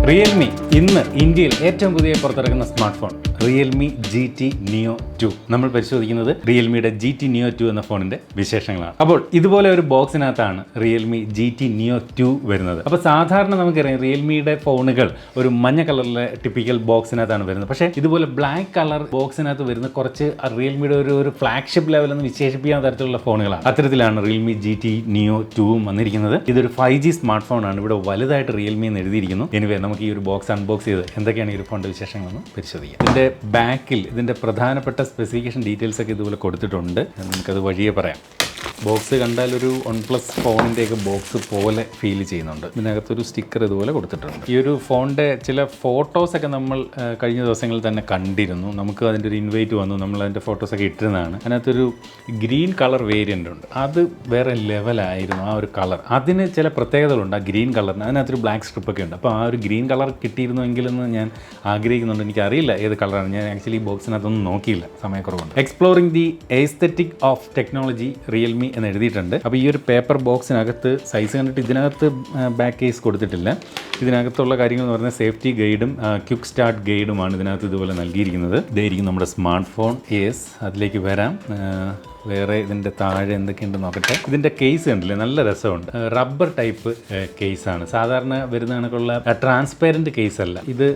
Realme ഇന്ന് ഇന്ത്യയിൽ ഏറ്റവും പുതിയ പുറത്തിറക്കുന്ന smart phone Realme GT Neo 2. നമ്മൾ പരിശോധിക്കുന്നത് റിയൽമിയുടെ GT Neo 2 എന്ന ഫോണിന്റെ വിശേഷങ്ങളാണ്. അപ്പോൾ ഇതുപോലെ ഒരു ബോക്സിനകത്താണ് റിയൽമി GT Neo 2 വരുന്നത്. അപ്പോൾ സാധാരണ നമുക്കറിയാം റിയൽമിയുടെ ഫോണുകൾ ഒരു മഞ്ഞ കളറിലെ ടിപ്പിക്കൽ ബോക്സിനകത്താണ് വരുന്നത്. പക്ഷേ ഇതുപോലെ ബ്ലാക്ക് കളർ ബോക്സിനകത്ത് വരുന്ന കുറച്ച് റിയൽമിയുടെ ഒരു ഫ്ലാഗ്ഷിപ്പ് ലെവൽ എന്ന് വിശേഷിപ്പിക്കുന്ന തരത്തിലുള്ള ഫോണുകളാണ്. അത്തരത്തിലാണ് റിയൽമി GT Neo 2 വന്നിരിക്കുന്നത്. ഇതൊരു 5G സ്മാർട്ട് ഫോണാണ്. ഇവിടെ വലുതായിട്ട് റിയൽമി എന്ന് എഴുതിയിരിക്കുന്നു. എനിവേ നമുക്ക് ഈ ഒരു ബോക്സ് അൺബോക്സ് ചെയ്ത് എന്തൊക്കെയാണ് ഈ ഒരു ഫോണിന്റെ വിശേഷങ്ങളെന്ന് പരിശോധിക്കാം. ഇതിന്റെ ബാക്കിൽ ഇതിന്റെ പ്രധാനപ്പെട്ട സ്പെസിഫിക്കേഷൻ ഡീറ്റെയിൽസ് ഒക്കെ ഇതുപോലെ കൊടുത്തിട്ടുണ്ട്. നമുക്കത് വഴിയെ പറയാം. ബോക്സ് കണ്ടാൽ ഒരു OnePlus ഫോണിൻ്റെയൊക്കെ ബോക്സ് പോലെ ഫീൽ ചെയ്യുന്നുണ്ട്. ഇതിനകത്തൊരു സ്റ്റിക്കർ ഇതുപോലെ കൊടുത്തിട്ടുണ്ട്. ഈ ഒരു ഫോണിൻ്റെ ചില ഫോട്ടോസൊക്കെ നമ്മൾ കഴിഞ്ഞ ദിവസങ്ങളിൽ തന്നെ കണ്ടിരുന്നു. നമുക്ക് അതിൻ്റെ ഒരു ഇൻവൈറ്റ് വന്നു, നമ്മൾ അതിൻ്റെ ഫോട്ടോസൊക്കെ ഇട്ടിരുന്നതാണ്. അതിനകത്തൊരു ഗ്രീൻ കളർ വേരിയൻ്റ് ഉണ്ട്. അത് വേറെ ലെവലായിരുന്നു ആ ഒരു കളർ. അതിന് ചില പ്രത്യേകതകളുണ്ട് ആ ഗ്രീൻ കളറിന്. അതിനകത്തൊരു ബ്ലാക്ക് സ്ട്രിപ്പൊക്കെ ഉണ്ട്. അപ്പോൾ ആ ഒരു ഗ്രീൻ കളർ കിട്ടിയിരുന്നുവെങ്കിലെന്ന് ഞാൻ ആഗ്രഹിക്കുന്നുണ്ട്. എനിക്കറിയില്ല ഏത് കളറാണ്. ഞാൻ ആക്ച്വലി ബോക്സിനകത്തൊന്നും നോക്കിയില്ല, സമയക്കുറവുണ്ട്. Exploring the aesthetic of technology Realme എന്ന് എഴുതിയിട്ടുണ്ട്. അപ്പോൾ ഈ ഒരു പേപ്പർ ബോക്സിനകത്ത് സൈസ് കണ്ടിട്ട് ഇതിനകത്ത് ബാക്ക് കേസ് കൊടുത്തിട്ടില്ല. ഇതിനകത്തുള്ള കാര്യങ്ങൾ എന്ന് പറഞ്ഞാൽ സേഫ്റ്റി ഗൈഡും ക്വിക്ക് സ്റ്റാർട്ട് ഗൈഡുമാണ് ഇതിനകത്ത് ഇതുപോലെ നൽകിയിരിക്കുന്നത്. ഇതായിരിക്കും നമ്മുടെ സ്മാർട്ട് ഫോൺ. അതിലേക്ക് വരാം. വേറെ ഇതിൻ്റെ താഴെ എന്തൊക്കെയുണ്ടെന്ന് നോക്കട്ടെ. ഇതിൻ്റെ കേസ് കണ്ടില്ലേ, നല്ല രസമുണ്ട്. റബ്ബർ ടൈപ്പ് കേസാണ്. സാധാരണ വരുന്ന കണക്കുള്ള ട്രാൻസ്പെറൻറ്റ് കേസ് അല്ല ഇത്.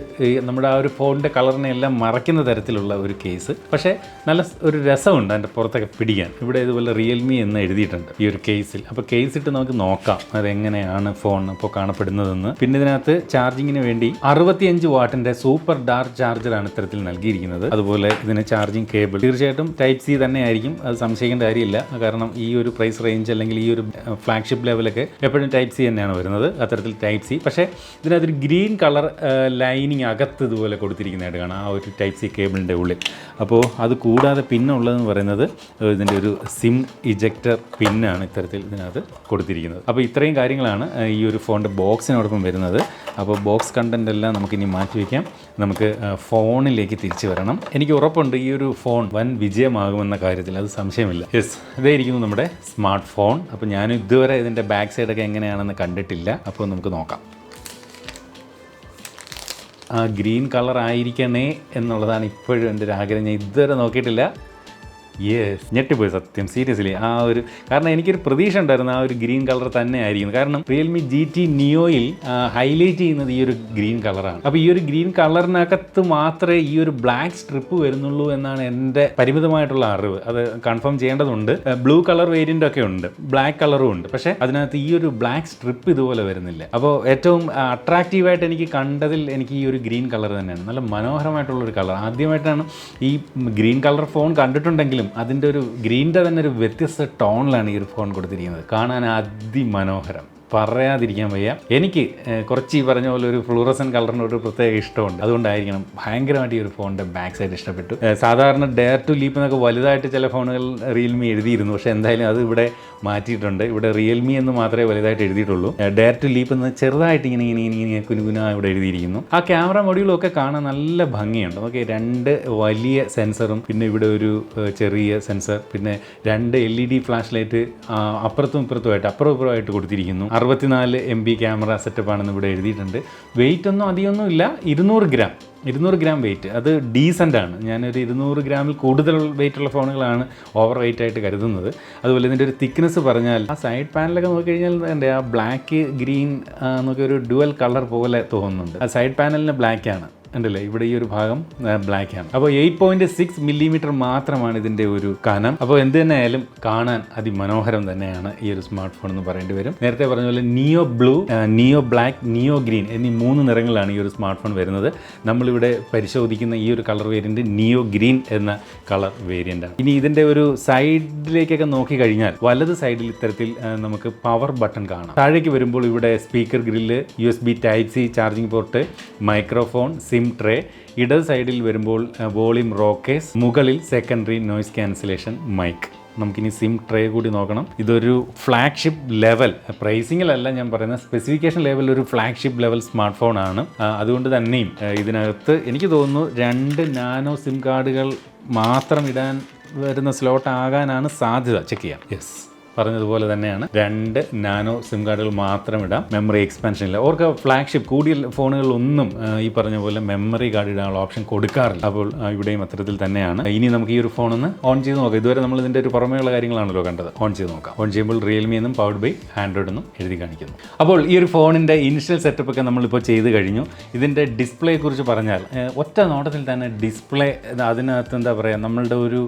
നമ്മുടെ ആ ഒരു ഫോണിൻ്റെ കളറിനെ എല്ലാം മറയ്ക്കുന്ന തരത്തിലുള്ള ഒരു കേസ്. പക്ഷേ നല്ല ഒരു രസമുണ്ട് അതിൻ്റെ പുറത്തൊക്കെ പിടിക്കാൻ. ഇവിടെ ഇതുപോലെ റിയൽമി എന്ന് എഴുതിയിട്ടുണ്ട് ഈ ഒരു കേസിൽ. അപ്പോൾ കേസ് ഇട്ട് നമുക്ക് നോക്കാം അതെങ്ങനെയാണ് ഫോൺ ഇപ്പോൾ കാണപ്പെടുന്നതെന്ന്. പിന്നെ ഇതിനകത്ത് ചാർജിങ്ങിന് വേണ്ടി 65 വാട്ടിൻ്റെ സൂപ്പർ ഡാർക്ക് ചാർജറാണ് ഇത്തരത്തിൽ നൽകിയിരിക്കുന്നത്. അതുപോലെ ഇതിന് ചാർജിങ് കേബിൾ തീർച്ചയായിട്ടും ടൈപ്പ് സി തന്നെ ആയിരിക്കും. അത് സംശയിക്കേണ്ട കാര്യമില്ല. കാരണം ഈ ഒരു പ്രൈസ് റേഞ്ച് അല്ലെങ്കിൽ ഈ ഒരു ഫ്ലാഗ്ഷിപ്പ് ലെവലൊക്കെ എപ്പോഴും ടൈപ്പ് സി തന്നെയാണ് വരുന്നത്. അത്തരത്തിൽ ടൈപ്പ് സി. പക്ഷേ ഇതിനകത്തൊരു ഗ്രീൻ കളർ ലൈനിങ് അകത്ത് ഇതുപോലെ കൊടുത്തിരിക്കുന്നതായിട്ട് കാണാം ആ ഒരു ടൈപ്പ് സി കേബിളിൻ്റെ ഉള്ളിൽ. അപ്പോൾ അത് കൂടാതെ പിന്നുള്ളതെന്ന് പറയുന്നത് ഇതിൻ്റെ ഒരു സിം ഇജക്ടർ പിന്നാണ് ഇത്തരത്തിൽ ഇതിനകത്ത് കൊടുത്തിരിക്കുന്നത്. അപ്പോൾ ഇത്രയും കാര്യങ്ങളാണ് ഈ ഒരു ഫോണിൻ്റെ ബോക്സിനോടൊപ്പം വരുന്നത്. അപ്പോൾ ബോക്സ് കണ്ടൻ്റ് എല്ലാം നമുക്കിനി മാറ്റി വയ്ക്കാം. നമുക്ക് ഫോണിലേക്ക് തിരിച്ചു വരണം. എനിക്ക് ഉറപ്പുണ്ട് ഈ ഒരു ഫോൺ വൻ വിജയമാകുമെന്ന കാര്യത്തിൽ അത് സംശയമില്ല. ഇതായിരിക്കുന്നു നമ്മുടെ സ്മാർട്ട് ഫോൺ. അപ്പോൾ ഞാൻ ഇതുവരെ ഇതിൻ്റെ ബാക്ക് സൈഡൊക്കെ എങ്ങനെയാണെന്ന് കണ്ടിട്ടില്ല. അപ്പോൾ നമുക്ക് നോക്കാം. ആ ഗ്രീൻ കളർ ആയിരിക്കണേ എന്നുള്ളതാണ് ഇപ്പോഴും എൻ്റെ ഒരു ആഗ്രഹം. ഞാൻ ഇതുവരെ നോക്കിയിട്ടില്ല. ഞെട്ടിപ്പോയി സത്യം, സീരിയസ്ലി. ആ ഒരു കാരണം എനിക്കൊരു പ്രതീക്ഷ ഉണ്ടായിരുന്നു ആ ഒരു ഗ്രീൻ കളർ തന്നെ ആയിരിക്കും. കാരണം റിയൽമി GT Neoയിൽ ഹൈലൈറ്റ് ചെയ്യുന്നത് ഈ ഒരു ഗ്രീൻ കളറാണ്. അപ്പോൾ ഈ ഒരു ഗ്രീൻ കളറിനകത്ത് മാത്രമേ ഈ ഒരു ബ്ലാക്ക് സ്ട്രിപ്പ് വരുന്നുള്ളൂ എന്നാണ് എൻ്റെ പരിമിതമായിട്ടുള്ള അറിവ്. അത് കൺഫേം ചെയ്യേണ്ടതുണ്ട്. ബ്ലൂ കളർ വേരിയൻ്റ് ഒക്കെ ഉണ്ട്, ബ്ലാക്ക് കളറും ഉണ്ട്. പക്ഷേ അതിനകത്ത് ഈ ഒരു ബ്ലാക്ക് സ്ട്രിപ്പ് ഇതുപോലെ വരുന്നില്ല. അപ്പോൾ ഏറ്റവും അട്രാക്റ്റീവായിട്ട് എനിക്ക് കണ്ടതിൽ എനിക്ക് ഈ ഒരു ഗ്രീൻ കളർ തന്നെയാണ്. നല്ല മനോഹരമായിട്ടുള്ളൊരു കളർ. ആദ്യമായിട്ടാണ് ഈ ഗ്രീൻ കളർ ഫോൺ കണ്ടിട്ടുണ്ടെങ്കിലും അതിൻ്റെ ഒരു ഗ്രീൻ്റെ തന്നെ ഒരു വ്യത്യസ്ത ടോണിലാണ് ഈ ഒരു ഫോൺ കൊടുത്തിരിക്കുന്നത്. കാണാൻ അതിമനോഹരം, പറയാതിരിക്കാൻ വയ്യ. എനിക്ക് കുറച്ച് ഈ പറഞ്ഞ പോലെ ഒരു ഫ്ലൂറസൻ കളറിന് ഒരു പ്രത്യേക ഇഷ്ടമുണ്ട്. അതുകൊണ്ടായിരിക്കണം ഭയങ്കരമായിട്ട് ഈ ഒരു ഫോണിൻ്റെ ബാക്ക് സൈഡ് ഇഷ്ടപ്പെട്ടു. സാധാരണ ഡെയർ ടു ലീപ്പ് എന്നൊക്കെ വലുതായിട്ട് ചില ഫോണുകൾ റിയൽമി എഴുതിയിരുന്നു. പക്ഷേ എന്തായാലും അത് ഇവിടെ മാറ്റിയിട്ടുണ്ട്. ഇവിടെ റിയൽമി എന്ന് മാത്രമേ വലുതായിട്ട് എഴുതിയിട്ടുള്ളൂ. ഡെയർ ടു ലീപ്പ് എന്ന് ചെറുതായിട്ട് ഇങ്ങനെ കുനുകുന ഇവിടെ എഴുതിയിരിക്കുന്നു. ആ ക്യാമറ മൊഡ്യൂളും ഒക്കെ കാണാൻ നല്ല ഭംഗിയുണ്ട്. ഓക്കെ, 2 വലിയ സെൻസറും പിന്നെ ഇവിടെ ഒരു ചെറിയ സെൻസർ, പിന്നെ 2 LED ഫ്ലാഷ് ലൈറ്റ് അപ്പുറത്തും ഇപ്പുറമായിട്ട് കൊടുത്തിരിക്കുന്നു. 64 MB ക്യാമറ സെറ്റപ്പാണെന്ന് ഇവിടെ എഴുതിയിട്ടുണ്ട്. വെയിറ്റ് ഒന്നും അധികമൊന്നും ഇല്ല, 200 ഗ്രാം വെയിറ്റ്. അത് ഡീസൻ്റ് ആണ്. ഞാനൊരു 200 ഗ്രാമിൽ കൂടുതൽ വെയിറ്റുള്ള ഫോണുകളാണ് ഓവർ വെയിറ്റ് ആയിട്ട് കരുതുന്നത്. അതുപോലെ ഇതിൻ്റെ ഒരു തിക്നെസ് പറഞ്ഞാൽ ആ സൈഡ് പാനലൊക്കെ നോക്കിക്കഴിഞ്ഞാൽ എൻ്റെ ആ ബ്ലാക്ക് ഗ്രീൻ എന്നൊക്കെ ഒരു ഡുവൽ കളർ പോലെ തോന്നുന്നുണ്ട്. ആ സൈഡ് പാനലിന് ബ്ലാക്കാണ് ഉണ്ടല്ലേ, ഇവിടെ ഈ ഒരു ഭാഗം ബ്ലാക്കാണ്. അപ്പോൾ 8.6 മില്ലിമീറ്റർ മാത്രമാണ് ഇതിൻ്റെ ഒരു കനം. അപ്പോൾ എന്ത് തന്നെ ആയാലും കാണാൻ അതിമനോഹരം തന്നെയാണ് ഈ ഒരു സ്മാർട്ട് ഫോൺ എന്ന് പറയേണ്ടി വരും. നേരത്തെ പറഞ്ഞ പോലെ നിയോ ബ്ലൂ, നിയോ ബ്ലാക്ക്, നിയോ ഗ്രീൻ എന്നീ 3 നിറങ്ങളാണ് ഈ ഒരു സ്മാർട്ട് ഫോൺ വരുന്നത്. നമ്മളിവിടെ പരിശോധിക്കുന്ന ഈ ഒരു കളർ വേരിയൻറ്റ് നിയോ ഗ്രീൻ എന്ന കളർ വേരിയൻ്റാണ്. ഇനി ഇതിൻ്റെ ഒരു സൈഡിലേക്കൊക്കെ നോക്കിക്കഴിഞ്ഞാൽ വലത് സൈഡിൽ ഇത്തരത്തിൽ നമുക്ക് പവർ ബട്ടൺ കാണാം. താഴേക്ക് വരുമ്പോൾ ഇവിടെ speaker grill, USB Type-C charging port, microphone, SIM tray. ഇടത് സൈഡിൽ വരുമ്പോൾ വോളിയം റോക്കേഴ്സ്, മുകളിൽ സെക്കൻഡറി നോയ്സ് ക്യാൻസലേഷൻ മൈക്ക്. നമുക്കിനി സിം ട്രേ കൂടി നോക്കണം. ഇതൊരു ഫ്ലാഗ്ഷിപ്പ് ലെവൽ, പ്രൈസിങ്ങിലല്ല ഞാൻ പറയുന്നത്, സ്പെസിഫിക്കേഷൻ ലെവൽ ഒരു ഫ്ലാഗ്ഷിപ്പ് ലെവൽ സ്മാർട്ട് ഫോൺ ആണ്. അതുകൊണ്ട് തന്നെയും ഇതിനകത്ത് എനിക്ക് തോന്നുന്നു 2 നാനോ സിം കാർഡുകൾ മാത്രം ഇടാൻ വരുന്ന സ്ലോട്ട് ആകാനാണ് സാധ്യത. ചെക്ക് ചെയ്യാം. പറഞ്ഞതുപോലെ തന്നെയാണ് 2 നാനോ സിം കാർഡുകൾ മാത്രം ഇടാം, മെമ്മറി എക്സ്പാൻഷൻ ഇല്ല. ഓർക്ക് ഫ്ലാഗ്ഷിപ്പ് കൂടിയ ഫോണുകളിലൊന്നും ഈ പറഞ്ഞ പോലെ മെമ്മറി കാർഡ് ഇടാനുള്ള ഓപ്ഷൻ കൊടുക്കാറില്ല. അപ്പോൾ ഇവിടെയും അത്തരത്തിൽ തന്നെയാണ്. ഇനി നമുക്ക് ഈ ഒരു ഫോൺ ഒന്ന് ഓൺ ചെയ്ത് നോക്കാം. ഇതുവരെ നമ്മൾ ഇതിൻ്റെ ഒരു പുറമേയുള്ള കാര്യങ്ങളാണല്ലോ കണ്ടത്. ഓൺ ചെയ്ത് നോക്കാം. ഓൺ ചെയ്യുമ്പോൾ റിയൽമി എന്നും പവർഡ് ബൈ ആൻഡ്രോയിഡ് എന്നും എഴുതി കാണിക്കുന്നു. അപ്പോൾ ഈ ഒരു ഫോണിൻ്റെ ഇനിഷ്യൽ സെറ്റപ്പ് ഒക്കെ നമ്മളിപ്പോൾ ചെയ്ത് കഴിഞ്ഞു. ഇതിൻ്റെ ഡിസ്പ്ലേയെ കുറിച്ച് പറഞ്ഞാൽ ഒറ്റ നോട്ടത്തിൽ തന്നെ ഡിസ്പ്ലേ അതിനകത്ത് എന്താ പറയുക, നമ്മളുടെ ഒരു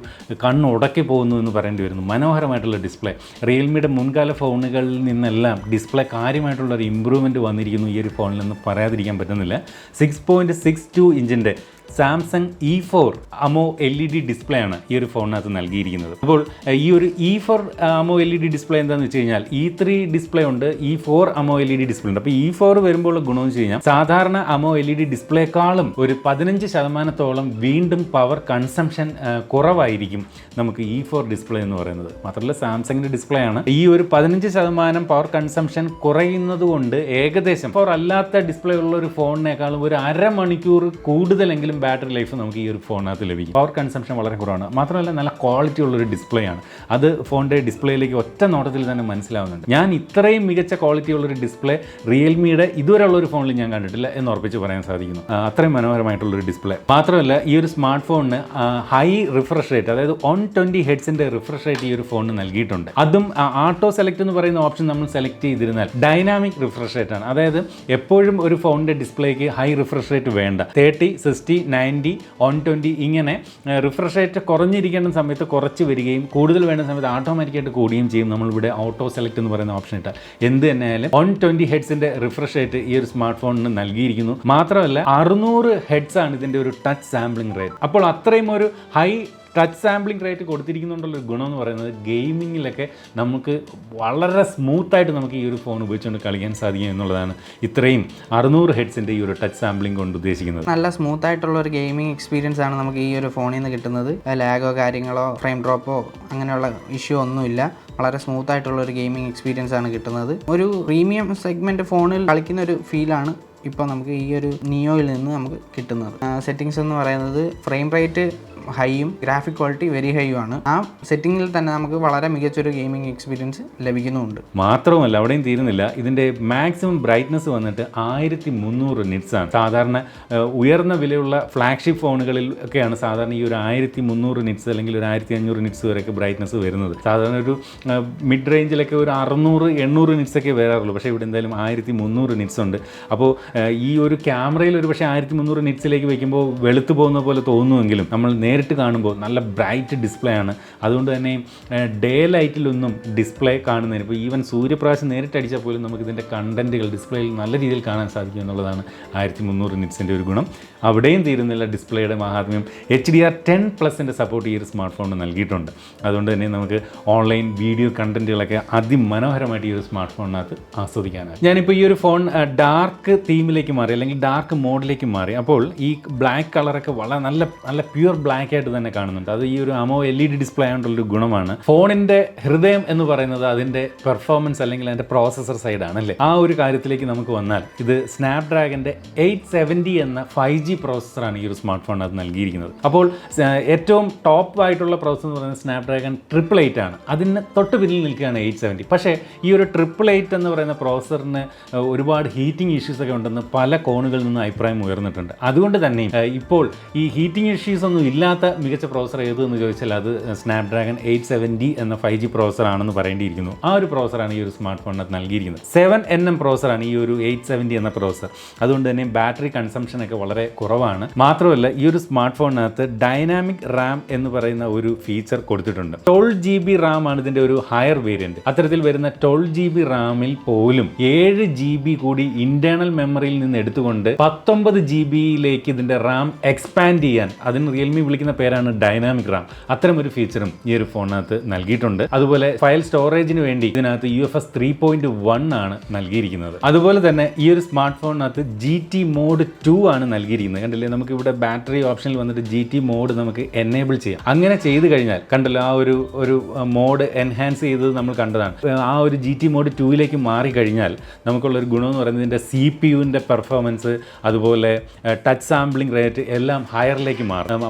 കണ്ണ് ഉടക്കി പോകുന്നു എന്ന് പറയേണ്ടി വരുന്നു. മനോഹരമായിട്ടുള്ള ഡിസ്പ്ലേ. റിയൽമിയുടെ മുൻകാല ഫോണുകളിൽ നിന്നെല്ലാം ഡിസ്പ്ലേ കാര്യമായിട്ടുള്ളൊരു ഇമ്പ്രൂവ്മെൻറ്റ് വന്നിരിക്കുന്നു ഈ ഒരു ഫോണിൽ നിന്ന് പറയാതിരിക്കാൻ പറ്റുന്നില്ല. 6.62 ഇഞ്ചിൻ്റെ Samsung E4 AMO LED display ആണ് ഈ ഒരു ഫോണിനകത്ത് നൽകിയിരിക്കുന്നത്. അപ്പോൾ ഈ ഒരു E4 AMO LED ഡിസ്പ്ലേ എന്താണെന്ന് വെച്ച് കഴിഞ്ഞാൽ E3 ഡിസ്പ്ലേ ഉണ്ട്, E4 AMO LED ഡിസ്പ്ലേ ഉണ്ട്. അപ്പോൾ E4 വരുമ്പോൾ ഗുണമെന്ന് വെച്ച് കഴിഞ്ഞാൽ സാധാരണ AMO LED ഡിസ്പ്ലേക്കാളും ഒരു 15% വീണ്ടും പവർ കൺസംഷൻ കുറവായിരിക്കും നമുക്ക് E4 ഡിസ്പ്ലേ എന്ന് പറയുന്നത്. മാത്രമല്ല സാംസങ്ങിൻ്റെ ഡിസ്പ്ലേ ആണ്. ഈ ഒരു 15% പവർ കൺസംഷൻ കുറയുന്നത് കൊണ്ട് ഏകദേശം പവർ അല്ലാത്ത ഡിസ്പ്ലേ ഉള്ള ഒരു ഫോണിനേക്കാളും ഒരു അരമണിക്കൂർ കൂടുതലെങ്കിലും ബാറ്ററി ലൈഫ് നമുക്ക് ഈ ഒരു ഫോണിനകത്ത് ലഭിക്കും. പവർ കൺസംഷൻ വളരെ കുറവാണ്. മാത്രമല്ല നല്ല ക്വാളിറ്റി ഉള്ളൊരു ഡിസ്പ്ലേ ആണ്. അത് ഫോണിൻ്റെ ഡിസ്പ്ലേയിലേക്ക് ഒറ്റ നോട്ടത്തിൽ തന്നെ മനസ്സിലാവുന്നുണ്ട്. ഞാൻ ഇത്രയും മികച്ച ക്വാളിറ്റി ഉള്ളൊരു ഡിസ്പ്ലേ റിയൽമിയുടെ ഇതുവരെയുള്ള ഒരു ഫോണിൽ ഞാൻ കണ്ടിട്ടില്ല എന്ന് ഉറപ്പിച്ച് പറയാൻ സാധിക്കുന്നു. അത്രയും മനോഹരമായിട്ടുള്ളൊരു ഡിസ്പ്ലേ. മാത്രമല്ല ഈ ഒരു സ്മാർട്ട് ഫോണിന് ഹൈ റിഫ്രഷ് റേറ്റ്, അതായത് 120 ഹെഡ്സിൻ്റെ റിഫ്രഷ് റേറ്റ് ഈ ഒരു ഫോണിന് നൽകിയിട്ടുണ്ട്. അതും ആട്ടോ സെലക്ട് എന്ന് പറയുന്ന ഓപ്ഷൻ നമ്മൾ സെലക്ട് ചെയ്തിരുന്നാൽ ഡൈനാമിക് റിഫ്രഷ് റേറ്റ് ആണ്. അതായത് എപ്പോഴും ഒരു ഫോണിൻ്റെ ഡിസ്പ്ലേക്ക് ഹൈ റിഫ്രഷ് റേറ്റ് വേണ്ട. 30, 60, 90, 120 ഇങ്ങനെ റിഫ്രഷ് റേറ്റ് കുറഞ്ഞിരിക്കേണ്ട സമയത്ത് കുറച്ച് വരികയും കൂടുതൽ വേണ്ട സമയത്ത് ഓട്ടോമാറ്റിക്കായിട്ട് കൂടുകയും ചെയ്യും. നമ്മളിവിടെ ഓട്ടോ സെലക്ട് എന്ന് പറയുന്ന ഓപ്ഷൻ ഇട്ടാൽ എന്ത് തന്നെയായാലും 120 ഹെഡ്സിൻ്റെ റിഫ്രഷ് റേറ്റ് ഈ ഒരു സ്മാർട്ട് ഫോണിന് നൽകിയിരിക്കുന്നു. മാത്രമല്ല 600 ഹെഡ്സ് ആണ് ഇതിൻ്റെ ഒരു ടച്ച് സാമ്പിളിംഗ് റേറ്റ്. അപ്പോൾ അത്രയും ഒരു ഹൈ ടച്ച് സാമ്പിളിംഗ് റേറ്റ് കൊടുത്തിരിക്കുന്നുണ്ടുള്ളൊരു ഗുണം എന്ന് പറയുന്നത് ഗെയിമിങ്ങിലൊക്കെ നമുക്ക് വളരെ സ്മൂത്തായിട്ട് നമുക്ക് ഈ ഒരു ഫോൺ ഉപയോഗിച്ചുകൊണ്ട് കളിക്കാൻ സാധിക്കും എന്നുള്ളതാണ് ഇത്രയും 600 ഹെഡ്സിൻ്റെ ഈ ഒരു ടച്ച് സാമ്പിളിംഗ് കൊണ്ട് ഉദ്ദേശിക്കുന്നത്. നല്ല സ്മൂത്തായിട്ടുള്ള ഒരു ഗെയിമിംഗ് എക്സ്പീരിയൻസ് ആണ് നമുക്ക് ഈ ഒരു ഫോണിൽ നിന്ന് കിട്ടുന്നത്. ലാഗോ കാര്യങ്ങളോ ഫ്രെയിം ഡ്രോപ്പോ അങ്ങനെയുള്ള ഇഷ്യൂ ഒന്നുമില്ല. വളരെ സ്മൂത്തായിട്ടുള്ള ഒരു ഗെയിമിംഗ് എക്സ്പീരിയൻസ് ആണ് കിട്ടുന്നത്. ഒരു പ്രീമിയം സെഗ്മെൻറ്റ് ഫോണിൽ കളിക്കുന്ന ഒരു ഫീലാണ് ഇപ്പോൾ നമുക്ക് ഈ ഒരു നിയോയിൽ നിന്ന് നമുക്ക് കിട്ടുന്നത്. സെറ്റിങ്സ് എന്ന് പറയുന്നത് ഫ്രെയിം റേറ്റ് ഹൈയും ഗ്രാഫിക് ക്വാളിറ്റി വെരി ഹൈയും ആണ്. ആ സെറ്റിങ്ങിൽ തന്നെ നമുക്ക് വളരെ മികച്ചൊരു ഗെയിമിംഗ് എക്സ്പീരിയൻസ് ലഭിക്കുന്നുമുണ്ട്. മാത്രമല്ല അവിടെയും തീരുന്നില്ല, ഇതിൻ്റെ മാക്സിമം ബ്രൈറ്റ്നസ് വന്നിട്ട് 1300 നിറ്റ്സ് ആണ്. സാധാരണ ഉയർന്ന വിലയുള്ള ഫ്ലാഗ്ഷിപ്പ് ഫോണുകളിൽ ഒക്കെയാണ് സാധാരണ ഈ ഒരു 1300 നിറ്റ്സ് അല്ലെങ്കിൽ ഒരു 1500 നിറ്റ്സ് വരെയൊക്കെ ബ്രൈറ്റ്നസ് വരുന്നത്. സാധാരണ ഒരു മിഡ് റേഞ്ചിലൊക്കെ ഒരു 600-800 നിറ്റ്സ് ഒക്കെ വരാറുള്ളൂ. പക്ഷേ ഇവിടെ എന്തായാലും 1300 നിറ്റ്സ് ഉണ്ട്. അപ്പോൾ ഈ ഒരു ക്യാമറയിൽ ഒരു പക്ഷേ 1300 നിറ്റ്സിലേക്ക് വയ്ക്കുമ്പോൾ വെളുത്തു പോകുന്ന പോലെ തോന്നുമെങ്കിലും നമ്മൾ നേരിട്ട് കാണുമ്പോൾ നല്ല ബ്രൈറ്റ് ഡിസ്പ്ലേ ആണ്. അതുകൊണ്ട് തന്നെ ഡേ ലൈറ്റിലൊന്നും ഡിസ്പ്ലേ കാണുന്നതിന് ഇപ്പോൾ ഈവൻ സൂര്യപ്രകാശം നേരിട്ട് അടിച്ചാൽ പോലും നമുക്ക് ഇതിൻ്റെ കണ്ടൻറ്റുകൾ ഡിസ്പ്ലേയിൽ നല്ല രീതിയിൽ കാണാൻ സാധിക്കും എന്നുള്ളതാണ് 1300 നിറ്റ്സിൻ്റെ ഒരു ഗുണം. അവിടെയും തീരുന്നില്ല ഡിസ്പ്ലേയുടെ മഹാത്മ്യം. HDR10+ൻ്റെ സപ്പോർട്ട് ഈ ഒരു സ്മാർട്ട് ഫോണിന് നൽകിയിട്ടുണ്ട്. അതുകൊണ്ട് തന്നെ നമുക്ക് ഓൺലൈൻ വീഡിയോ കണ്ടൻറ്റുകളൊക്കെ അതിമനോഹരമായിട്ട് ഈ ഒരു സ്മാർട്ട് ഫോണിനകത്ത് ആസ്വദിക്കാനാണ്. ഞാനിപ്പോൾ ഈ ഒരു ഫോൺ ഡാർക്ക് തീമിലേക്ക് മാറി അല്ലെങ്കിൽ ഡാർക്ക് മോഡിലേക്ക് മാറി. അപ്പോൾ ഈ ബ്ലാക്ക് കളറൊക്കെ വളരെ നല്ല പ്യുവർ ബ്ലാക്ക് ആയിട്ട് തന്നെ കാണുന്നുണ്ട്. അത് ഈ ഒരു AMO LED ഡിസ്പ്ലേ ആയിട്ടുള്ളൊരു ഗുണമാണ്. ഫോണിൻ്റെ ഹൃദയം എന്ന് പറയുന്നത് അതിൻ്റെ പെർഫോമൻസ് അല്ലെങ്കിൽ അതിൻ്റെ പ്രോസസ്സർ സൈഡാണ് അല്ലേ. ആ ഒരു കാര്യത്തിലേക്ക് നമുക്ക് വന്നാൽ ഇത് സ്നാപ്ഡ്രാഗൻ്റെ 870 എന്ന 5G പ്രോസസ്സറാണ് ഈ ഒരു സ്മാർട്ട് ഫോണിനകത്ത് നൽകിയിരിക്കുന്നത്. അപ്പോൾ ഏറ്റവും ടോപ്പ് ആയിട്ടുള്ള പ്രോസസ്സർ എന്ന് പറയുന്നത് സ്നാപ്ഡ്രാഗൺ 888 ആണ്. അതിന് തൊട്ട് പിന്നിൽ നിൽക്കുകയാണ് 870. പക്ഷേ ഈ ഒരു 888 എന്ന് പറയുന്ന പ്രോസസ്സറിന് ഒരുപാട് ഹീറ്റിംഗ് ഇഷ്യൂസ് ഒക്കെ ഉണ്ടെന്ന് പല കോണുകളിൽ നിന്ന് അഭിപ്രായം ഉയർന്നിട്ടുണ്ട്. അതുകൊണ്ട് തന്നെ ഇപ്പോൾ ഈ ഹീറ്റിംഗ് ഇഷ്യൂസ് ഒന്നും ഇല്ലാത്ത മികച്ച പ്രോസസ്സർ ഏത് എന്ന് ചോദിച്ചാൽ അത് സ്നാപ്ഡ്രാഗൺ 870 എന്ന 5G പ്രോസസ്സർ ആണെന്ന് പറയേണ്ടിയിരിക്കുന്നു. ആ ഒരു പ്രോസസ്സറാണ് ഈ ഒരു സ്മാർട്ട് ഫോണിനകത്ത് നൽകിയിരിക്കുന്നത്. 7nm പ്രോസസ്സറാണ് ഈ ഒരു 870 എന്ന പ്രോസസ്സർ. അതുകൊണ്ട് തന്നെ ബാറ്ററി കൺസംഷൻ ഒക്കെ വളരെ കുറവാണ്. മാത്രമല്ല ഈ ഒരു സ്മാർട്ട് ഫോണിനകത്ത് ഡൈനാമിക് റാം എന്ന് പറയുന്ന ഒരു ഫീച്ചർ കൊടുത്തിട്ടുണ്ട്. 12GB റാം ആണ് ഇതിൻ്റെ ഒരു ഹയർ വേരിയൻറ്റ്. അത്തരത്തിൽ വരുന്ന 12GB റാമിൽ പോലും 7GB കൂടി ഇന്റേണൽ മെമ്മറിയിൽ നിന്ന് എടുത്തുകൊണ്ട് 19GB ഇതിൻ്റെ റാം എക്സ്പാൻഡ് ചെയ്യാൻ അതിന് റിയൽമി വിളിക്കുന്ന പേരാണ് ഡൈനാമിക് റാം. അത്തരം ഒരു ഫീച്ചറും ഈ ഒരു ഫോണിനകത്ത് നൽകിയിട്ടുണ്ട്. അതുപോലെ ഫയൽ സ്റ്റോറേജിന് വേണ്ടി ഇതിനകത്ത് UFS 3.1 ആണ് നൽകിയിരിക്കുന്നത്. അതുപോലെ തന്നെ ഈ ഒരു സ്മാർട്ട് ഫോണിനകത്ത് GT മോഡ് 2 ആണ് നൽകിയിരിക്കുന്നത്. കണ്ടില്ലേ, നമുക്ക് ഇവിടെ ബാറ്ററി ഓപ്ഷനിൽ വന്നിട്ട് GT മോഡ് നമുക്ക് എനേബിൾ ചെയ്യാം. അങ്ങനെ ചെയ്ത് കഴിഞ്ഞാൽ കണ്ടല്ലോ ആ ഒരു മോഡ് എൻഹാൻസ് ചെയ്തത് നമ്മൾ കണ്ടതാണ്. ആ ഒരു GT മോഡ് 2ലേക്ക് മാറിക്കഴിഞ്ഞാൽ നമുക്കുള്ളൊരു ഗുണമെന്ന് പറയുന്നത് ഇതിൻ്റെ CPU GPUവിൻ്റെ പെർഫോമൻസ് അതുപോലെ ടച്ച് സാമ്പിളിംഗ് റേറ്റ് എല്ലാം ഹയറിലേക്ക്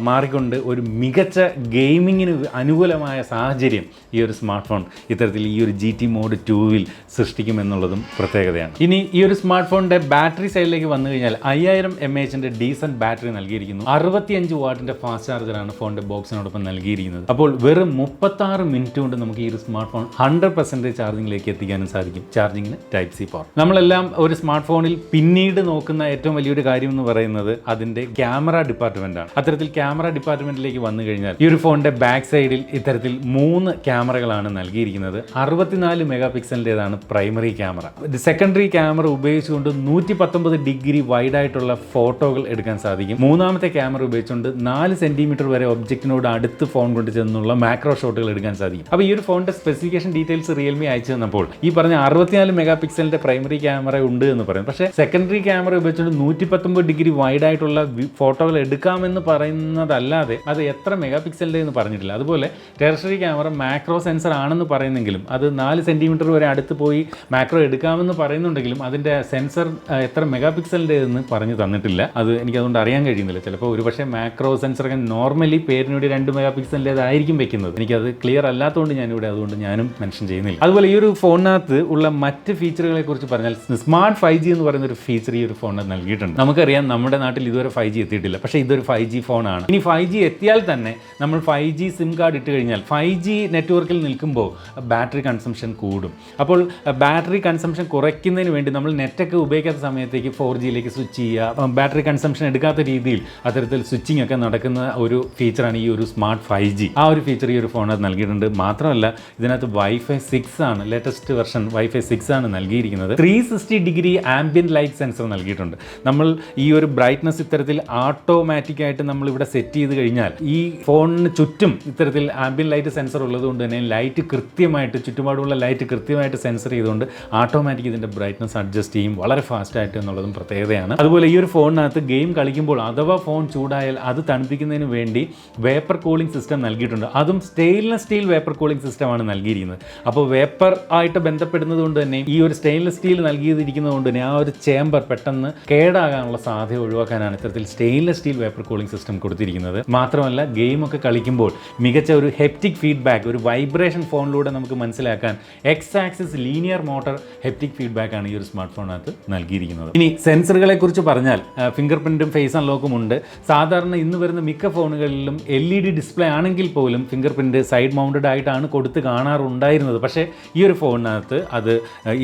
മാറിക്കൊണ്ട് ഒരു മികച്ച ഗെയിമിങ്ങിന് അനുകൂലമായ സാഹചര്യം ഈ ഒരു സ്മാർട്ട് ഫോൺ ഇത്തരത്തിൽ ഈ ഒരു GT മോഡ് 2-ൽ സൃഷ്ടിക്കുമെന്നുള്ളതും പ്രത്യേകതയാണ്. ഇനി ഈ ഒരു സ്മാർട്ട് ഫോണിൻ്റെ ബാറ്ററി സൈഡിലേക്ക് വന്നു കഴിഞ്ഞാൽ 5000 mAh ഡീസൻറ്റ് ബാറ്ററി നൽകിയിരിക്കുന്നു. 65 വാട്ടിൻ്റെ ഫാസ്റ്റ് ചാർജറാണ് ഫോണിൻ്റെ ബോക്സിനോടൊപ്പം നൽകിയിരിക്കുന്നത്. അപ്പോൾ വെറും 36 മിനിറ്റ് കൊണ്ട് നമുക്ക് ഈ ഒരു സ്മാർട്ട് ഫോൺ 100% ചാർജിങ്ങിലേക്ക് എത്തിക്കാനും സാധിക്കും. ചാർജിങ്ങിന് Type-C പോർട്ട്. നമ്മളെല്ലാം ഒരു സ്മാർട്ട് ഫോണിൽ പിന്നീട് നോക്കുന്ന ഏറ്റവും വലിയൊരു കാര്യം എന്ന് പറയുന്നത് അതിൻ്റെ ക്യാമറ ഡിപ്പാർട്ട്മെൻറ്റാണ്. അത്തരത്തിൽ ക്യാമറ ഡിപ്പാർട്ട്മെൻറ്റിലേക്ക് വന്നു കഴിഞ്ഞാൽ ഈ ഒരു ഫോണിൻ്റെ ബാക്ക് സൈഡിൽ ഇത്തരത്തിൽ 3 ക്യാമറകളാണ് നൽകിയിരിക്കുന്നത്. 64 മെഗാ പിക്സലിൻ്റെതാണ് പ്രൈമറി ക്യാമറ. സെക്കൻഡറി ക്യാമറ ഉപയോഗിച്ചുകൊണ്ട് 119 ഡിഗ്രി വൈഡായിട്ടുള്ള ഫോട്ടോകൾ എടുക്കാൻ സാധിക്കും. മൂന്നാമത്തെ ക്യാമറ ഉപയോഗിച്ചുകൊണ്ട് 4 സെൻറ്റിമീറ്റർ വരെ ഒബ്ജക്റ്റിനോട് അടുത്ത് ഫോൺ കൊണ്ട് ചെന്നുള്ള മാക്രോ ഷോട്ടുകൾ എടുക്കാൻ സാധിക്കും. അപ്പോൾ ഈ ഒരു ഫോണിൻ്റെ സ്പെസിഫിക്കേഷൻ ഡീറ്റെയിൽസ് റിയൽമി അയച്ചു തന്നപ്പോൾ ഈ പറഞ്ഞ 64 മെഗാ പിക്സലിൻ്റെ പ്രൈമറി ക്യാമറ ഉണ്ട് എന്ന് പറയും. പക്ഷേ സെക്കൻഡറി ക്യാമറ ഉപയോഗിച്ചുകൊണ്ട് 119 ഡിഗ്രി വൈഡായിട്ടുള്ള ഫോട്ടോകൾ എടുക്കാമെന്ന് പറയുന്നതല്ലാതെ അത് എത്ര മെഗാ പിക്സലിൻ്റെ എന്ന് പറഞ്ഞിട്ടില്ല. അതുപോലെ ടെറഷറി ക്യാമറ മാക്രോ സെൻസർ ആണെന്ന് പറയുന്നെങ്കിലും അത് 4 സെൻറ്റിമീറ്റർ വരെ അടുത്ത് പോയി മാക്രോ എടുക്കാമെന്ന് പറയുന്നുണ്ടെങ്കിലും അതിൻ്റെ സെൻസർ എത്ര മെഗാ പിക്സലിൻ്റെ എന്ന് പറഞ്ഞു തന്നിട്ടില്ല. അത് എനിക്കതുകൊണ്ട് അറിയാൻ കഴിയുന്നില്ല. ചിലപ്പോൾ ഒരുപക്ഷെ മാക്രോ സെൻസറൊക്കെ നോർമലി പേരിനൂടെ 2 മെഗാ പിക്സലിൻ്റെതായിരിക്കും വെക്കുന്നത്. എനിക്കത് ക്ലിയർ അല്ലാത്തതുകൊണ്ട് ഞാനിവിടെ അതുകൊണ്ട് ഞാനും മെൻഷൻ ചെയ്യുന്നില്ല. അതുപോലെ ഈ ഒരു ഫോണിനകത്ത് ഉള്ള മറ്റ് ഫീച്ചറുകളെ കുറിച്ച് പറഞ്ഞാൽ സ്മാർട്ട് 5G എന്ന് പറയുന്ന ഒരു ഫീച്ചർ ഈ ഒരു ഫോണിന് നൽകിയിട്ടുണ്ട്. നമുക്കറിയാം നമ്മുടെ നാട്ടിൽ ഇതുവരെ 5G എത്തിയിട്ടില്ല. പക്ഷേ ഇതൊരു 5G ഫോണാണ്. ഇനി 5G എത്തിയാൽ തന്നെ നമ്മൾ 5G സിം കാർഡ് ഇട്ട് കഴിഞ്ഞാൽ 5G നെറ്റ്വർക്കിൽ നിൽക്കുമ്പോൾ ബാറ്ററി കൺസംഷൻ കൂടും. അപ്പോൾ ബാറ്ററി കൺസംഷൻ കുറയ്ക്കുന്നതിന് വേണ്ടി നമ്മൾ നെറ്റൊക്കെ ഉപയോഗിക്കാത്ത സമയത്തേക്ക് 4Gയിലേക്ക് സ്വിച്ച് ചെയ്യുക, ബാറ്ററി കൺസംഷൻ എടുക്കാത്ത രീതിയിൽ അത്തരത്തിൽ സ്വിച്ചിങ് ഒക്കെ നടക്കുന്ന ഒരു ഫീച്ചറാണ് ഈ ഒരു സ്മാർട്ട് 5G. ആ ഒരു ഫീച്ചർ ഈ ഒരു ഫോണിനകത്ത് നൽകിയിട്ടുണ്ട്. മാത്രമല്ല ഇതിനകത്ത് Wi-Fi 6 ആണ്, ലേറ്റസ്റ്റ് വെർഷൻ Wi-Fi 6 ആണ് നൽകിയിരിക്കുന്നത്. 360 ഡിഗ്രി ആംബിയന്റ് ലൈറ്റ് സെൻസർ നൽകിയിട്ടുണ്ട്. നമ്മൾ ഈ ഒരു ബ്രൈറ്റ്നസ് ഇത്തരത്തിൽ ഓട്ടോമാറ്റിക്കായിട്ട് നമ്മൾ ഇവിടെ സെറ്റ് ചെയ്ത് കഴിഞ്ഞാൽ ഈ ഫോണിന് ചുറ്റും ഇത്തരത്തിൽ ആംബിയന്റ് ലൈറ്റ് സെൻസർ ഉള്ളതുകൊണ്ട് തന്നെ ലൈറ്റ് കൃത്യമായിട്ട് ചുറ്റുപാടുള്ള ലൈറ്റ് കൃത്യമായിട്ട് സെൻസർ ചെയ്തുകൊണ്ട് ഓട്ടോമാറ്റിക് ഇതിൻ്റെ ബ്രൈറ്റ്നസ് അഡ്ജസ്റ്റ് ചെയ്യും വളരെ ഫാസ്റ്റ് ആയിട്ട് എന്നുള്ളതും പ്രത്യേകതയാണ്. അതുപോലെ ഈ ഒരു ഫോണിനകത്ത് ഗെയിം കളിക്കുമ്പോൾ അഥവാ ഫോൺ ചൂടായാൽ അത് തണുപ്പിക്കുന്നതിന് വേണ്ടി വേപ്പർ കൂളിംഗ് സിസ്റ്റം നൽകിയിട്ടുണ്ട്. അതും സ്റ്റെയിൻലെസ് സ്റ്റീൽ വേപ്പർ കൂളിംഗ് സിസ്റ്റമാണ് നൽകിയിരിക്കുന്നത്. അപ്പോൾ വേപ്പർ ആയിട്ട് ബന്ധപ്പെടുന്നത് കൊണ്ട് തന്നെ ഈ ഒരു സ്റ്റെയിൻലെസ് സ്റ്റീൽ നൽകിയിരിക്കുന്നത് കൊണ്ട് തന്നെ ആ ഒരു ചേമ്പർ പെട്ടെന്ന് കേടാകാനുള്ള സാധ്യത ഒഴിവാക്കാനാണ് ഇത്തരത്തിൽ stainless steel vapour cooling system കൊടുത്തിരിക്കുന്നത്. മാത്രമല്ല ഗെയിമൊക്കെ കളിക്കുമ്പോൾ മികച്ച ഒരു ഹെപ്റ്റിക് ഫീഡ്ബാക്ക്, ഒരു വൈബ്രേഷൻ ഫോണിലൂടെ നമുക്ക് മനസ്സിലാക്കാൻ x axis linear motor haptic feedback ആണ് ഈ ഒരു സ്മാർട്ട് ഫോണിനകത്ത് നൽകിയിരിക്കുന്നത്. ഇനി സെൻസറുകളെ കുറിച്ച് പറഞ്ഞാൽ ഫിംഗർ പ്രിന്റും ഫേസ് അൺലോക്കും ഉണ്ട്. സാധാരണ ഇന്ന് വരുന്ന മിക്ക ഫോണുകളിലും LED ഡിസ്പ്ലേ ആണെങ്കിൽ പോലും ഫിംഗർ പ്രിന്റ് സൈഡ് മൗണ്ടഡ് ആയിട്ടാണ് കൊടുത്ത് കാണാറുണ്ടായിരുന്നത്. പക്ഷേ ഈ ഒരു ഫോണിനകത്ത് അത്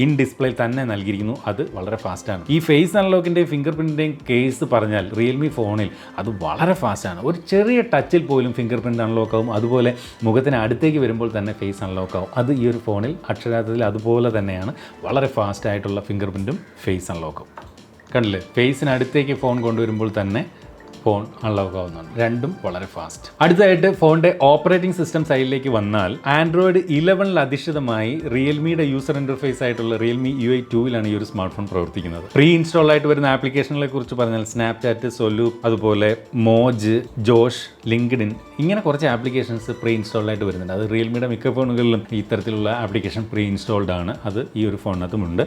ഇൻ ഡിസ്പ്ലേയിൽ തന്നെ നൽകിയിരിക്കുന്നു. അത് വളരെ ഫാസ്റ്റാണ്. ഈ ഫേസ് അൺലോക്കിൻ്റെയും ഫിംഗർ പ്രിന്റിൻ്റെയും കേസ് പറഞ്ഞാൽ റിയൽമി ഫോണിൽ അത് വളരെ ഫാസ്റ്റാണ്. ഒരു ചെറിയ ടച്ചിൽ പോലും ഫിംഗർ പ്രിന്റ് അൺലോക്ക് ആവും. അതുപോലെ മുഖത്തിന് അടുത്തേക്ക് വരുമ്പോൾ തന്നെ ഫേസ് അൺലോക്ക് ആവും. അത് ഈ ഒരു ഫോണിൽ അക്ഷരാർത്ഥത്തിൽ അതുപോലെ തന്നെയാണ്. വളരെ ഫാസ്റ്റ് ആയിട്ടുള്ള ഫിംഗർ പ്രിന്റും ഫേസ് അൺലോക്കും കണ്ടില്ലേ. ഫേസിനടുത്തേക്ക് ഫോൺ കൊണ്ടുവരുമ്പോൾ തന്നെ ഫോൺ അൺലോക്ക് ആവുന്നതാണ്. രണ്ടും വളരെ ഫാസ്റ്റ്. അടുത്തതായിട്ട് ഫോണിൻ്റെ ഓപ്പറേറ്റിംഗ് സിസ്റ്റം സൈഡിലേക്ക് വന്നാൽ ആൻഡ്രോയിഡ് 11 അധിഷ്ഠിതമായി റിയൽമിയുടെ യൂസർ ഇൻ്റർഫേസ് ആയിട്ടുള്ള റിയൽമി UI 2-ലാണ് ഈ ഒരു സ്മാർട്ട് ഫോൺ പ്രവർത്തിക്കുന്നത്. പ്രീ ഇൻസ്റ്റാൾ ആയിട്ട് വരുന്ന ആപ്ലിക്കേഷനുകളെ കുറിച്ച് പറഞ്ഞാൽ സ്നാപ്ചാറ്റ്, സൊലൂപ്പ്, അതുപോലെ മോജ്, ജോഷ്, ലിങ്ക്ഡിൻ ഇങ്ങനെ കുറച്ച് ആപ്ലിക്കേഷൻസ് പ്രീ ഇൻസ്റ്റാൾഡ് ആയിട്ട് വരുന്നുണ്ട്. അത് റിയൽമിയുടെ മിക്ക ഫോണുകളിലും ഇത്തരത്തിലുള്ള ആപ്ലിക്കേഷൻ പ്രീ ഇൻസ്റ്റാൾഡ് ആണ്. അത് ഈ ഒരു ഫോണിനകത്തുമുണ്ട്.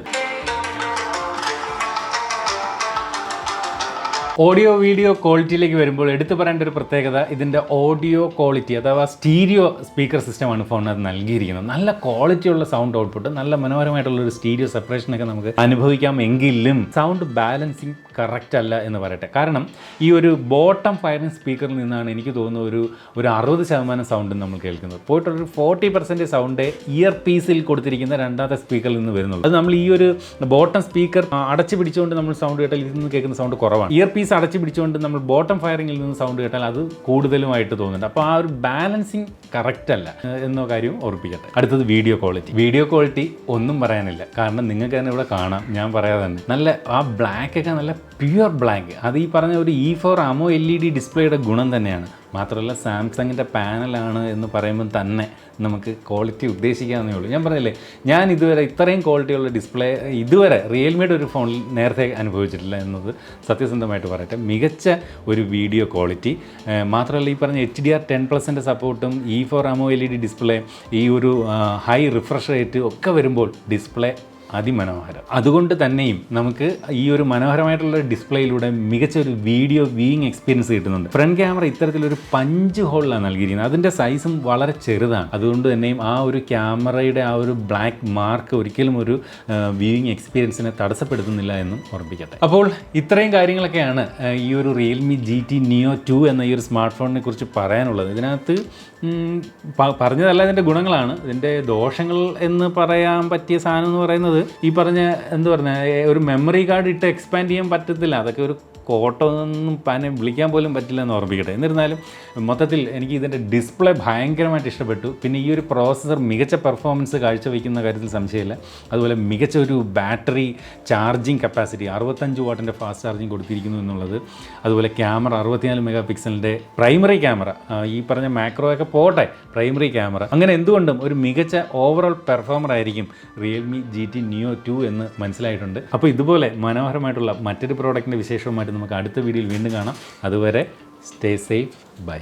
ഓഡിയോ വീഡിയോ ക്വാളിറ്റിയിലേക്ക് വരുമ്പോൾ എടുത്തു പറയേണ്ട ഒരു പ്രത്യേകത ഇതിൻ്റെ ഓഡിയോ ക്വാളിറ്റി അഥവാ സ്റ്റീരിയോ സ്പീക്കർ സിസ്റ്റമാണ് ഫോണിനകത്ത് നൽകിയിരിക്കുന്നത്. നല്ല ക്വാളിറ്റിയുള്ള സൗണ്ട് ഔട്ട്പുട്ട്, നല്ല മനോഹരമായിട്ടുള്ളൊരു സ്റ്റീരിയോ സെപ്പറേഷനൊക്കെ നമുക്ക് അനുഭവിക്കാമെങ്കിലും സൗണ്ട് ബാലൻസിങ് കറക്റ്റ് അല്ല എന്ന് പറയട്ടെ. കാരണം ഈ ഒരു ബോട്ടം ഫയറിംഗ് സ്പീക്കറിൽ നിന്നാണ് എനിക്ക് തോന്നുന്നു ഒരു 60% സൗണ്ട് നമ്മൾ കേൾക്കുന്നത്. പോയിട്ടൊരു 40% സൗണ്ട് ഇയർ പീസിൽ കൊടുത്തിരിക്കുന്ന രണ്ടാമത്തെ സ്പീക്കറിൽ നിന്ന് വരുന്നുള്ളൂ. അത് നമ്മൾ ഈ ഒരു ബോട്ടം സ്പീക്കർ അടച്ചു പിടിച്ചുകൊണ്ട് നമ്മൾ സൗണ്ട് കേട്ടാൽ ഇതിൽ നിന്ന് കേൾക്കുന്ന സൗണ്ട് കുറവാണ്. ഇയർ പീസ് അടച്ചു പിടിച്ചുകൊണ്ട് നമ്മൾ ബോട്ടം ഫയറിംഗിൽ നിന്ന് സൗണ്ട് കേട്ടാൽ അത് കൂടുതലുമായിട്ട് തോന്നുന്നുണ്ട്. അപ്പോൾ ആ ഒരു ബാലൻസിങ് കറക്റ്റ് അല്ല എന്ന കാര്യം ഓർപ്പിക്കട്ടെ. അടുത്തത് വീഡിയോ ക്വാളിറ്റി. വീഡിയോ ക്വാളിറ്റി ഒന്നും പറയാനില്ല. കാരണം നിങ്ങൾക്ക് തന്നെ ഇവിടെ കാണാം, ഞാൻ പറയാതെ തന്നെ നല്ല ആ ബ്ലാക്ക് ഒക്കെ നല്ല പ്യുവർ ബ്ലാക്ക്. അത് ഈ പറഞ്ഞ ഒരു E4 AMOLED ഡിസ്പ്ലേയുടെ ഗുണം തന്നെയാണ്. മാത്രമല്ല സാംസങ്ങിൻ്റെ പാനലാണ് എന്ന് പറയുമ്പോൾ തന്നെ നമുക്ക് ക്വാളിറ്റി ഉദ്ദേശിക്കാവുന്നേ ഉള്ളൂ. ഞാൻ പറഞ്ഞില്ലേ, ഞാൻ ഇതുവരെ ഇത്രയും ക്വാളിറ്റിയുള്ള ഡിസ്പ്ലേ ഇതുവരെ റിയൽമിയുടെ ഒരു ഫോണിൽ നേരത്തെ അനുഭവിച്ചിട്ടില്ല എന്നത് സത്യസന്ധമായിട്ട് പറയട്ടെ. മികച്ച ഒരു വീഡിയോ ക്വാളിറ്റി. മാത്രമല്ല ഈ പറഞ്ഞ HDR10+ൻ്റെ സപ്പോർട്ടും E4 AMOLED ഡിസ്പ്ലേ, ഈ ഒരു ഹൈ റിഫ്രഷ് റേറ്റ് ഒക്കെ വരുമ്പോൾ ഡിസ്പ്ലേ അതിമനോഹരം. അതുകൊണ്ട് തന്നെയും നമുക്ക് ഈ ഒരു മനോഹരമായിട്ടുള്ള ഡിസ്പ്ലേയിലൂടെ മികച്ച ഒരു വീഡിയോ വ്യൂയിങ് എക്സ്പീരിയൻസ് കിട്ടുന്നുണ്ട്. ഫ്രണ്ട് ക്യാമറ ഇത്തരത്തിലൊരു പഞ്ച് ഹോളിലാണ് നൽകിയിരിക്കുന്നത്. അതിൻ്റെ സൈസും വളരെ ചെറുതാണ്. അതുകൊണ്ട് തന്നെയും ആ ഒരു ക്യാമറയുടെ ആ ഒരു ബ്ലാക്ക് മാർക്ക് ഒരിക്കലും ഒരു വ്യൂയിങ് എക്സ്പീരിയൻസിനെ തടസ്സപ്പെടുത്തുന്നില്ല എന്നും ഓർമ്മിക്കട്ടെ. അപ്പോൾ ഇത്രയും കാര്യങ്ങളൊക്കെയാണ് ഈ ഒരു റിയൽമി GT Neo 2 എന്ന ഈ ഒരു സ്മാർട്ട് ഫോണിനെ കുറിച്ച് പറയാനുള്ളത്. ഇതിനകത്ത് പറഞ്ഞതല്ല ഇതിൻ്റെ ഗുണങ്ങളാണ്. ഇതിൻ്റെ ദോഷങ്ങൾ എന്ന് പറയാൻ പറ്റിയ സാധനം എന്ന് പറയുന്നത് ഈ പറഞ്ഞ എന്ത് പറഞ്ഞാൽ ഒരു മെമ്മറി കാർഡ് ഇട്ട് എക്സ്പാൻഡ് ചെയ്യാൻ പറ്റത്തില്ല. അതൊക്കെ ഒരു കോട്ടൊന്നും പനെ വിളിക്കാൻ പോലും പറ്റില്ല എന്ന് ഓർമ്മിക്കട്ടെ. എന്നിരുന്നാലും മൊത്തത്തിൽ എനിക്ക് ഇതിൻ്റെ ഡിസ്പ്ലേ ഭയങ്കരമായിട്ട് ഇഷ്ടപ്പെട്ടു. പിന്നെ ഈ ഒരു പ്രോസസ്സർ മികച്ച പെർഫോമൻസ് കാഴ്ചവെക്കുന്ന കാര്യത്തിൽ സംശയമില്ല. അതുപോലെ മികച്ച ഒരു ബാറ്ററി ചാർജിങ് കപ്പാസിറ്റി 65 വാട്ടിൻ്റെ ഫാസ്റ്റ് ചാർജിങ് കൊടുത്തിരിക്കുന്നു എന്നുള്ളത്. അതുപോലെ ക്യാമറ 64 മെഗാ പിക്സലിൻ്റെ പ്രൈമറി ക്യാമറ, ഈ പറഞ്ഞ മാക്രോ ഒക്കെ പോട്ടെ, പ്രൈമറി ക്യാമറ, അങ്ങനെ എന്തുകൊണ്ടും ഒരു മികച്ച ഓവറോൾ പെർഫോമർ ആയിരിക്കും റിയൽമി GT Neo 2 എന്ന് മനസ്സിലായിട്ടുണ്ട്. അപ്പോൾ ഇതുപോലെ മനോഹരമായിട്ടുള്ള മറ്റൊരു പ്രോഡക്റ്റിൻ്റെ വിശേഷവുമായിട്ട് നമുക്ക് അടുത്ത വീഡിയോയിൽ വീണ്ടും കാണാം. അതുവരെ സ്റ്റേ സേഫ്, ബൈ.